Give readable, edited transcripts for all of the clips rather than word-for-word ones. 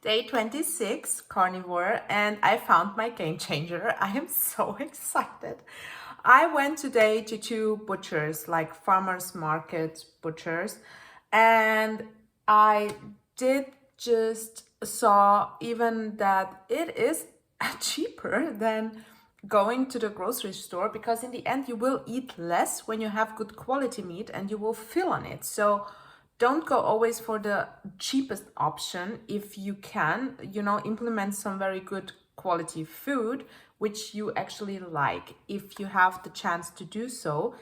Day 26, Carnivore, and I found my game changer. I am so excited. I went today to two butchers, like farmers market butchers, and I did just saw even that it is cheaper than going to the grocery store, because in the end you will eat less when you have good quality meat and you will fill on it. So don't go always for the cheapest option. If you can, implement some very good quality food which you actually like, if you have the chance to do so,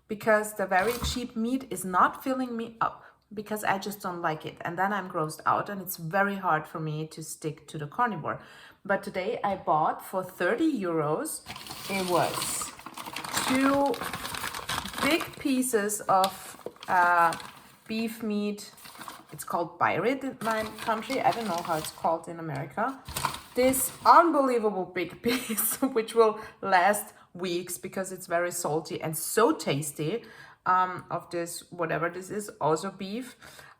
because the very cheap meat is not filling me up, because I just don't like it, and then I'm grossed out and it's very hard for me to stick to the carnivore. But today I bought for 30 euros, it was two big pieces of beef meat. It's called Bayrit in my country. I don't know how it's called in America. This unbelievable big piece, which will last weeks because it's very salty and so tasty, of this, whatever this is, also beef.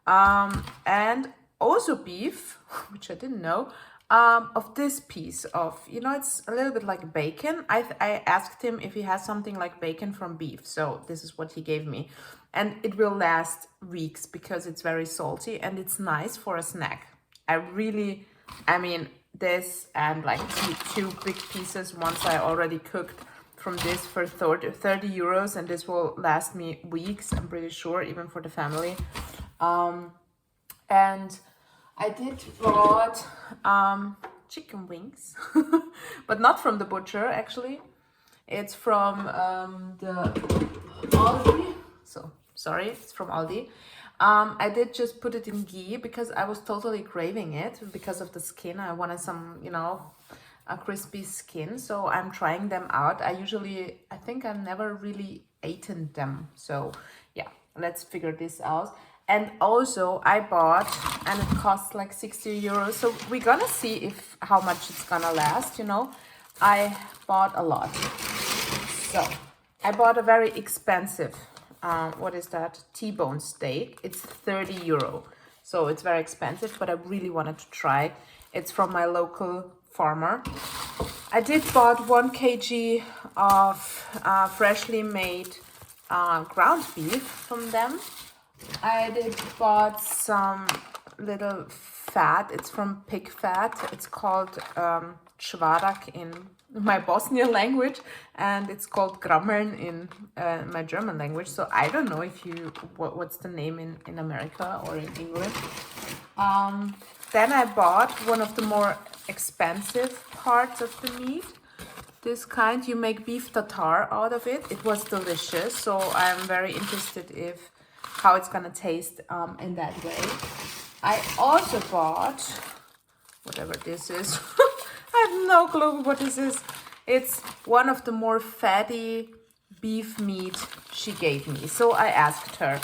And also beef, which I didn't know, of this piece of, it's a little bit like bacon. I asked him if he has something like bacon from beef. So this is what he gave me. And it will last weeks because it's very salty and it's nice for a snack. I mean, this and like two big pieces once I already cooked from this for 30 euros, and this will last me weeks, I'm pretty sure, even for the family. And I did bought chicken wings, but not from the butcher actually. It's from the Aldi. So sorry, it's from Aldi. I did just put it in ghee because I was totally craving it because of the skin. I wanted some, a crispy skin. So I'm trying them out. I think I've never really eaten them. So yeah, let's figure this out. And also I bought, and it costs like 60 euros. So we're gonna see if how much it's gonna last, I bought a lot. So I bought a very expensive, what is that? T-bone steak. It's 30 euro. So it's very expensive, but I really wanted to try. It's from my local farmer. I did bought 1 kg of freshly made ground beef from them. I did bought some little fat. It's from pig fat. It's called Schwarak in my Bosnian language, and it's called Grammeln in my German language. So I don't know if what's the name in America or in England. Then I bought one of the more expensive parts of the meat. This kind, you make beef tartare out of it. It was delicious, so I'm very interested if how it's gonna taste in that way. I also bought whatever this is. I have no clue what this is. It's one of the more fatty beef meat she gave me. So I asked her.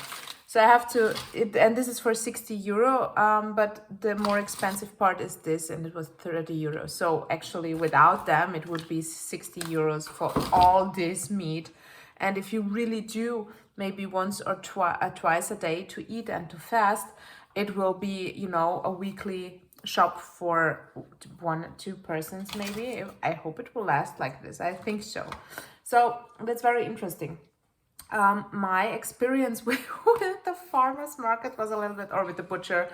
So I have to, and this is for 60 euro, but the more expensive part is this, and it was 30 euros. So actually without them, it would be 60 euros for all this meat. And if you really do maybe once or twice a day to eat and to fast, it will be, a weekly shop for 1-2 persons maybe. I hope it will last like this. I think so. So that's very interesting. My experience with the farmers market was a little bit, or with the butcher,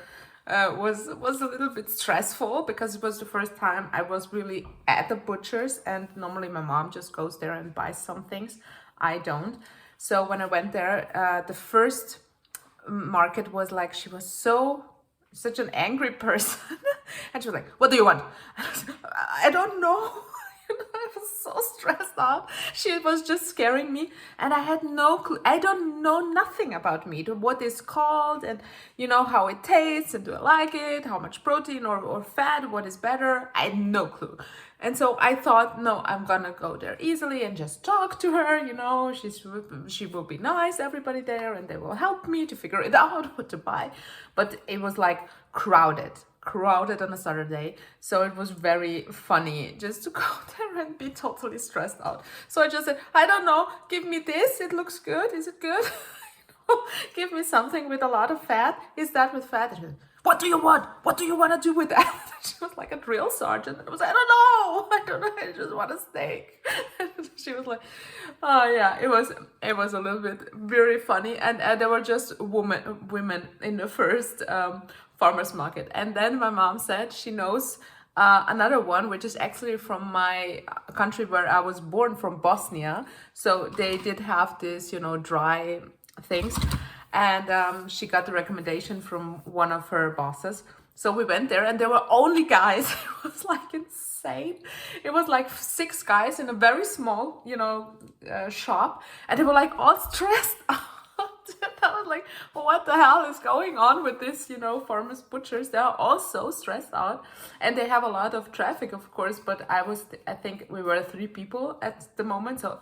was a little bit stressful because it was the first time I was really at the butcher's, and normally my mom just goes there and buys some things. I don't. So when I went there, the first market was like, she was such an angry person. And she was like, what do you want? I don't know. I was so stressed out. She was just scaring me, and I had no clue. I don't know nothing about meat, what it's called, and how it tastes, and do I like it, how much protein or fat, what is better. I had no clue. And so I thought, no, I'm gonna go there easily and just talk to her, she will be nice, everybody there, and they will help me to figure it out what to buy. But it was like crowded on a Saturday. So it was very funny just to go there and be totally stressed out. So I just said, I don't know, give me this. It looks good. Is it good? Give me something with a lot of fat. Is that with fat? what do you want? What do you want to do with that? She was like a drill sergeant. And I was like, I don't know. I just want a steak. She was like, oh yeah, it was a little bit very funny. And there were just women in the first farmer's market. And then my mom said she knows another one, which is actually from my country where I was born, from Bosnia. So they did have this, dry things. And she got the recommendation from one of her bosses. So we went there and there were only guys. It was like insane. It was like 6 guys in a very small, shop. And they were like all stressed out. I was like, what the hell is going on with this, farmers, butchers? They are all so stressed out. And they have a lot of traffic, of course. But I think we were 3 people at the moment. So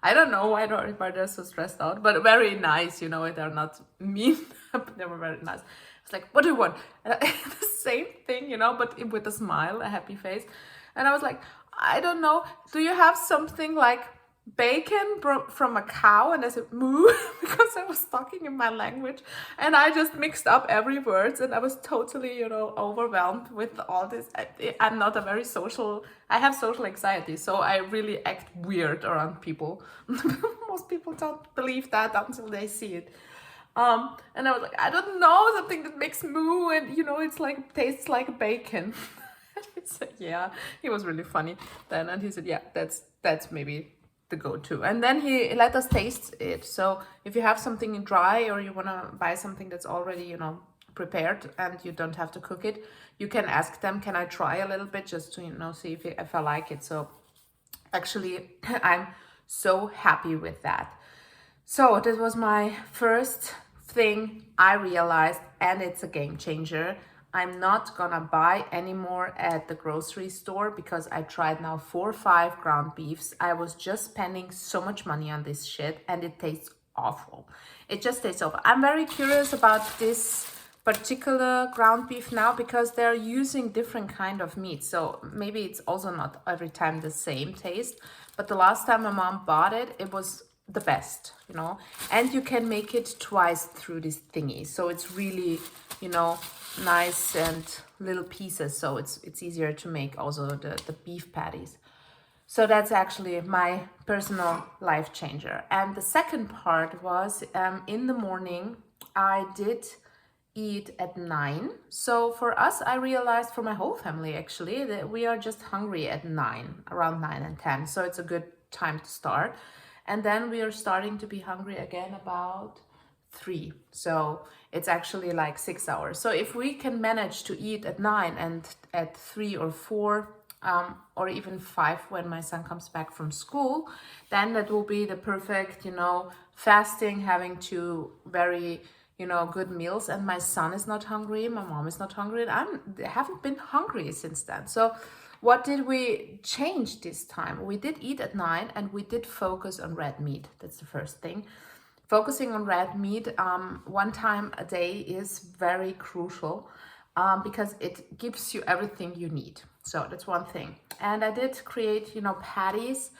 I don't know why they're so stressed out, but very nice, they're not mean, but they were very nice. It's like, what do you want? The same thing, but with a smile, a happy face. And I was like, I don't know. Do you have something like bacon from a cow? And I said, moo, because I was talking in my language. And I just mixed up every word. And I was totally, overwhelmed with all this. I'm not a very social, I have social anxiety. So I really act weird around people. Most people don't believe that until they see it. And I was like, I don't know, something that makes moo and, it's like, tastes like bacon. And he said, yeah, he was really funny then. And he said, yeah, that's maybe the go-to. And then he let us taste it. So if you have something dry or you want to buy something that's already, prepared and you don't have to cook it, you can ask them, can I try a little bit just to, see if I like it. So actually, I'm so happy with that. So this was my first thing I realized, and it's a game changer. I'm not gonna buy anymore at the grocery store because I tried now 4 or 5 ground beefs. I was just spending so much money on this shit and it tastes awful. It just tastes awful. I'm very curious about this particular ground beef now because they're using different kind of meat. So maybe it's also not every time the same taste. But the last time my mom bought it, it was the best, and you can make it twice through this thingy. So it's really, nice and little pieces. So it's easier to make also the beef patties. So that's actually my personal life changer. And the second part was in the morning, I did eat at 9. So for us, I realized, for my whole family actually, that we are just hungry at 9, around 9 and 10. So it's a good time to start. And then we are starting to be hungry again about 3. So it's actually like 6 hours. So if we can manage to eat at 9 and at 3 or 4, or even 5 when my son comes back from school, then that will be the perfect, fasting, having 2 very, good meals. And my son is not hungry, my mom is not hungry, and I haven't been hungry since then. So what did we change this time? We did eat at 9 and we did focus on red meat. That's the first thing. Focusing on red meat 1 time a day is very crucial because it gives you everything you need. So that's one thing. And I did create, patties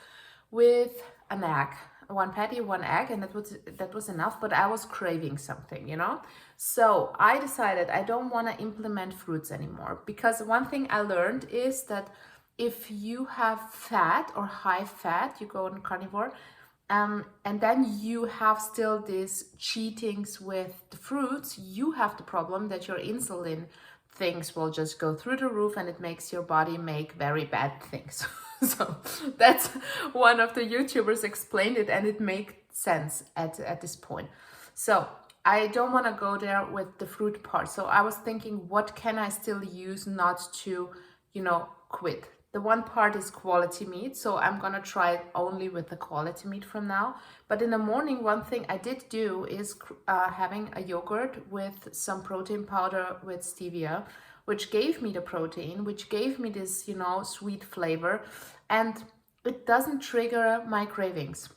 with an egg. 1 patty, 1 egg, and that was enough, but I was craving something, So I decided I don't want to implement fruits anymore, because one thing I learned is that if you have fat or high fat, you go on carnivore, and then you have still these cheatings with the fruits, you have the problem that your insulin things will just go through the roof and it makes your body make very bad things. So that's one of the YouTubers explained it, and it made sense at this point. So I don't want to go there with the fruit part. So I was thinking, what can I still use not to, quit? The one part is quality meat. So I'm going to try it only with the quality meat from now. But in the morning, one thing I did do is having a yogurt with some protein powder with stevia, which gave me the protein, which gave me this, sweet flavor, and it doesn't trigger my cravings.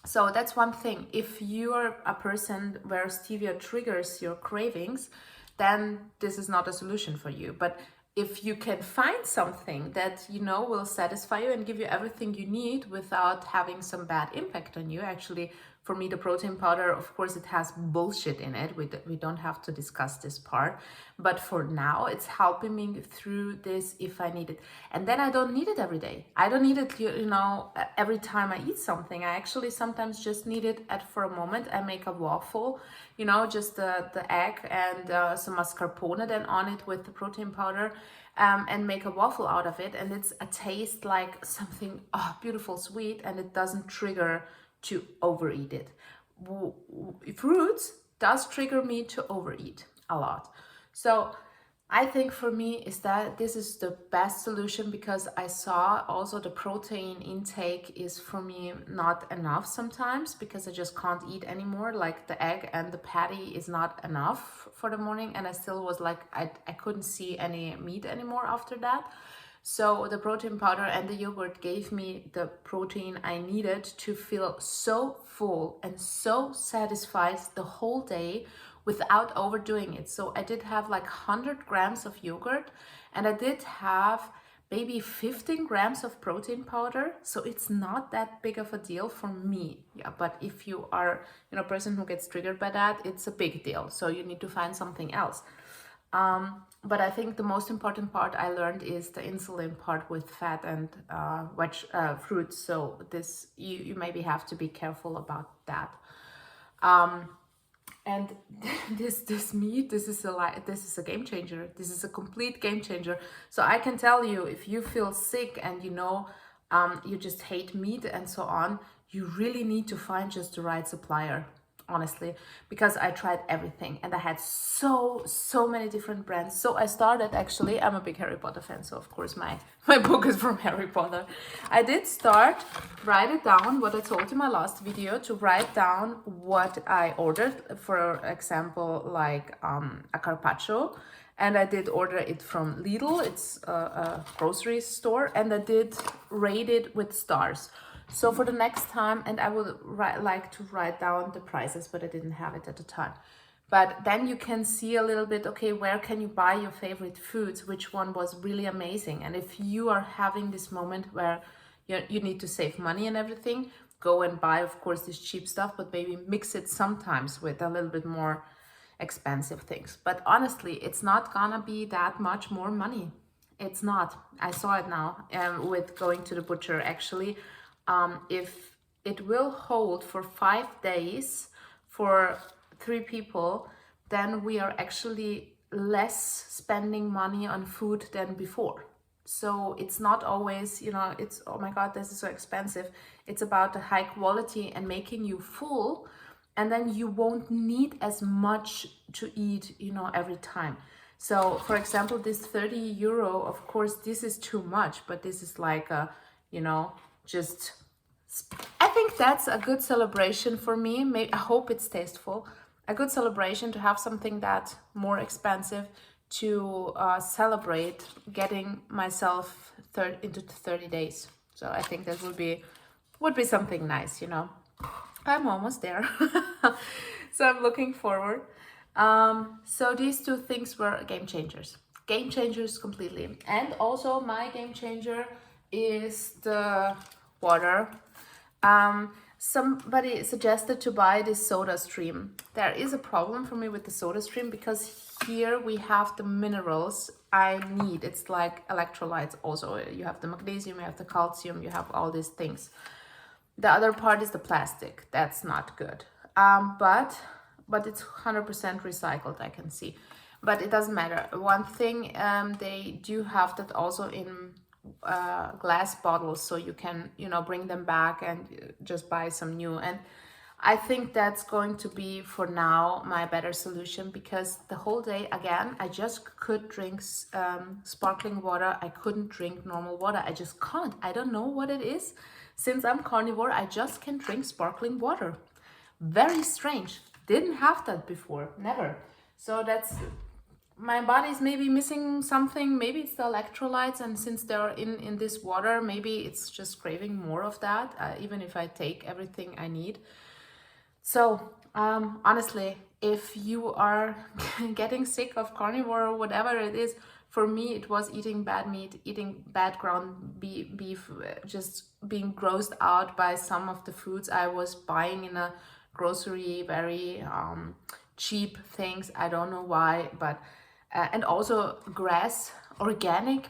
So that's one thing. If you're a person where stevia triggers your cravings, then this is not a solution for you. But if you can find something that, will satisfy you and give you everything you need without having some bad impact on you, actually For me, the protein powder, of course, it has bullshit in it. We don't have to discuss this part. But for now, it's helping me through this if I need it. And then I don't need it every day. I don't need it, you know, every time I eat something. I actually sometimes just need it for a moment. I make a waffle, you know, just the egg and some mascarpone then on it with the protein powder. And make a waffle out of it, and it's a taste like something beautiful sweet, and it doesn't trigger to overeat it. Fruits does trigger me to overeat a lot. So I think for me is that this is the best solution, because I saw also the protein intake is for me not enough sometimes, because I just can't eat anymore. Like the egg and the patty is not enough for the morning, and I still was like, I couldn't see any meat anymore after that. So the protein powder and the yogurt gave me the protein I needed to feel so full and so satisfied the whole day without overdoing it. So I did have like 100 grams of yogurt, and I did have maybe 15 grams of protein powder. So it's not that big of a deal for me. Yeah, but if you are, you know, a person who gets triggered by that, it's a big deal. So you need to find something else. But I think the most important part I learned is the insulin part with fat and fruits. So this, you maybe have to be careful about that. And this meat, this is a game changer. This is a complete game changer. So I can tell you, if you feel sick and you know you just hate meat and so on, you really need to find just the right supplier, honestly, because I tried everything and I had so many different brands. So I started, actually, I'm a big Harry Potter fan, so of course my book is from Harry Potter. I did start, write it down, what I told in my last video, to write down what I ordered. For example, like a carpaccio, and I did order it from Lidl, it's a grocery store, and I did rate it with stars. So for the next time, and I would like to write down the prices, but I didn't have it at the time. But then you can see a little bit, okay, where can you buy your favorite foods? Which one was really amazing? And if you are having this moment where you need to save money and everything, go and buy, of course, this cheap stuff, but maybe mix it sometimes with a little bit more expensive things. But honestly, it's not gonna be that much more money. It's not. I saw it now with going to the butcher, actually. If it will hold for 5 days for 3 people, then we are actually less spending money on food than before. So it's not always, you know, it's, oh my God, this is so expensive. It's about the high quality and making you full, and then you won't need as much to eat, you know, every time. So for example, this 30 euro, of course, this is too much, but this is like a, you know, just, I think that's a good celebration for me. I hope it's tasteful. A good celebration to have something that more expensive to celebrate getting myself into 30 days. So I think that would be something nice, you know. I'm almost there. So I'm looking forward. So these 2 things were game changers. Game changers completely. And also my game changer is the water. Somebody suggested to buy this soda stream. There is a problem for me with the soda stream, because here we have the minerals I need. It's like electrolytes also. You have the magnesium, you have the calcium, you have all these things. The other part is the plastic. That's not good. But it's 100% recycled, I can see. But it doesn't matter. One thing, they do have that also in glass bottles, so you can, you know, bring them back and just buy some new. And I think that's going to be for now my better solution, because the whole day, again, I just could drink sparkling water. I couldn't drink normal water. I just can't. I don't know what it is. Since I'm carnivore, I just can drink sparkling water. Very strange. Didn't have that before, never. So that's, my body's maybe missing something. Maybe it's the electrolytes, and since they're in this water, maybe it's just craving more of that, even if I take everything I need. So honestly, if you are getting sick of carnivore or whatever it is, for me, it was eating bad meat, eating bad ground beef, just being grossed out by some of the foods I was buying in a grocery, very cheap things. I don't know why, but and also grass, organic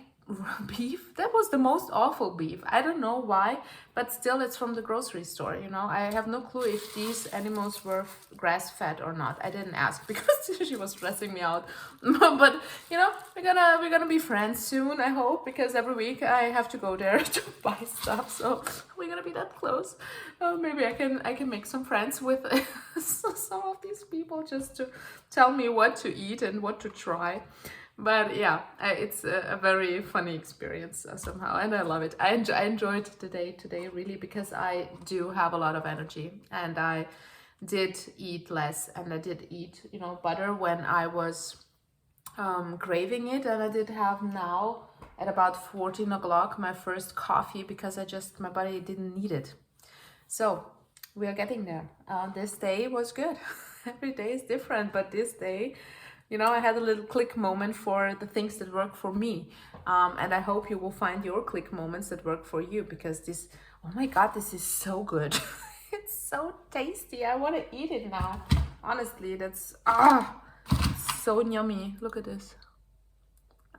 beef. That was the most awful beef. I don't know why, but still it's from the grocery store, you know. I have no clue if these animals were grass fed or not. I didn't ask because she was stressing me out. But you know, we're gonna be friends soon, I hope, because every week I have to go there to buy stuff. So we're gonna be that close. Maybe I can make some friends with some of these people just to tell me what to eat and what to try. But yeah, it's a very funny experience somehow, and I love it. I enjoyed the day today really, because I do have a lot of energy, and I did eat less, and I did eat, you know, butter when I was craving it, and I did have now at about 14 o'clock my first coffee, because my body didn't need it. So we are getting there. This day was good. Every day is different, but this day, you know, I had a little click moment for the things that work for me. And I hope you will find your click moments that work for you, because this, oh my God, this is so good. It's so tasty. I want to eat it now. Honestly, that's, so yummy. Look at this.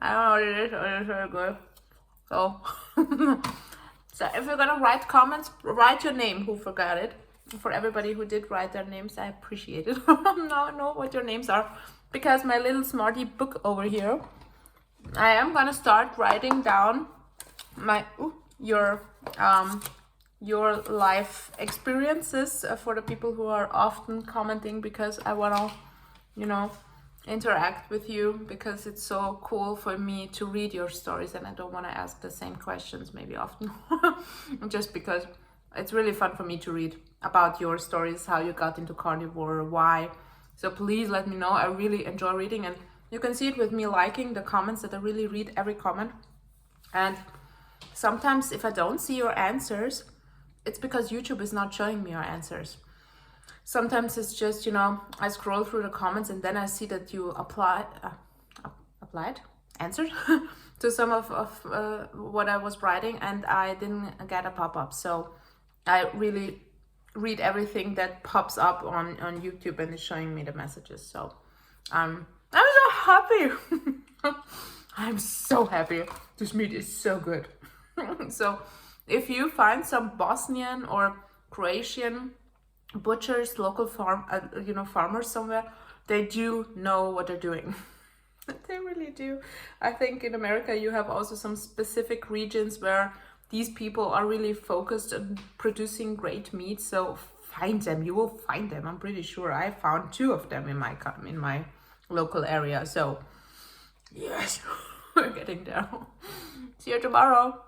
I don't know what it is, but it's very good. So, so if you're gonna write comments, write your name, who forgot it. For everybody who did write their names, I appreciate it. Now I know what your names are, because my little smarty book over here, I am gonna start writing down your life experiences for the people who are often commenting, because I wanna, you know, interact with you, because it's so cool for me to read your stories, and I don't want to ask the same questions maybe often. Just because it's really fun for me to read about your stories, how you got into carnivore, why. So please let me know. I really enjoy reading, and you can see it with me liking the comments, that I really read every comment. And sometimes if I don't see your answers, it's because YouTube is not showing me your answers. Sometimes it's just, you know, I scroll through the comments, and then I see that you answered to some of what I was writing, and I didn't get a pop-up. So I really read everything that pops up on YouTube and is showing me the messages. So I'm so happy. I'm so happy. This meat is so good. So if you find some Bosnian or Croatian butchers, local farmers somewhere, they do know what they're doing. They really do. I think in America you have also some specific regions where these people are really focused on producing great meat. So find them. You will find them. I'm pretty sure I found 2 of them in my local area. So yes, we're getting there. See you tomorrow.